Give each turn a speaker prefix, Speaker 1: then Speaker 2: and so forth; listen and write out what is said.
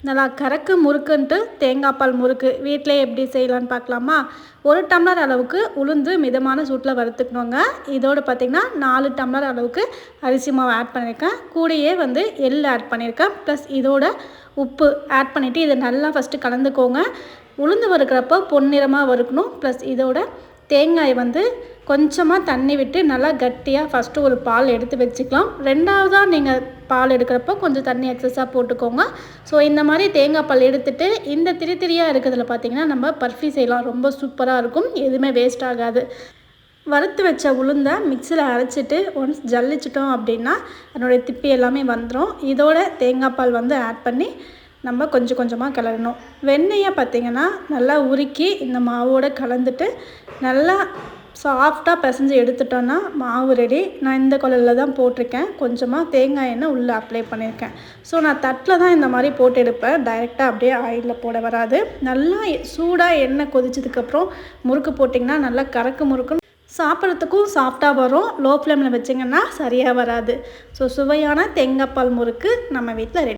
Speaker 1: நல்லா கறக்கு முறுக்குன்ட்டு தேங்காய் பால் முறுக்கு வீட்டிலே எப்படி செய்யலான்னு பார்க்கலாமா? 1 டம்ளர் அளவுக்கு உளுந்து மிதமான சூட்டில் வறுத்துக்கணுங்க. இதோடு பார்த்திங்கன்னா 4 டம்ளர் அளவுக்கு அரிசி மாவு ஆட் பண்ணியிருக்கேன். கூடயே எள் ஆட் பண்ணியிருக்கேன். ப்ளஸ் இதோட உப்பு ஆட் பண்ணிவிட்டு இதை நல்லா ஃபஸ்ட்டு கலந்துக்கோங்க. உளுந்து வறுக்கிறப்போ பொன்னிறமாக வறுக்கணும். ப்ளஸ் இதோட தேங்காய் கொஞ்சமாக தண்ணி விட்டு நல்லா கட்டியாக ஃபஸ்ட்டு ஒரு பால் எடுத்து வச்சுக்கலாம். ரெண்டாவதாக நீங்கள் பால் எடுக்கிறப்போ கொஞ்சம் தண்ணி எக்ஸஸாக போட்டுக்கோங்க. ஸோ இந்த மாதிரி தேங்காய் பால் எடுத்துகிட்டு இந்த திரியாக இருக்கிறதுல பார்த்திங்கன்னா நம்ம பர்ஃபி செய்யலாம். ரொம்ப சூப்பராக இருக்கும், எதுவுமே வேஸ்ட் ஆகாது. வறுத்து வச்ச உளுந்தை மிக்சியில் அரைச்சிட்டு ஒன்ஸ் ஜல்லிச்சிட்டோம் அப்படின்னா அதனுடைய திப்பி எல்லாமே வந்துடும். இதோட தேங்காய் பால் ஆட் பண்ணி நம்ம கொஞ்சம் கொஞ்சமாக கிளறணும். வெண்ணெயை பார்த்திங்கன்னா நல்லா உருக்கி இந்த மாவோடு கலந்துட்டு நல்லா சாஃப்டாக பிசைஞ்சு எடுத்துட்டோன்னா மாவு ரெடி. நான் இந்த குழலில் தான் போட்டிருக்கேன். கொஞ்சமாக தேங்காய் எண்ணெய் உள்ளே அப்ளை பண்ணியிருக்கேன். ஸோ நான் தட்டில் தான் இந்த மாதிரி போட்டு எடுப்பேன். டைரெக்டாக அப்படியே ஆயிலில் போட வராது. நல்லா சூடாக எண்ணெய் கொதிச்சதுக்கப்புறம் முறுக்கு போட்டிங்கன்னா நல்லா கறக்கு முறுக்குன்னு சாப்பிட்றதுக்கும் சாஃப்டாக வரும். லோ ஃப்ளேமில் வச்சிங்கன்னா சரியாக வராது. ஸோ சுவையான தேங்காய் பால் முறுக்கு நம்ம வீட்டில் ரெடி.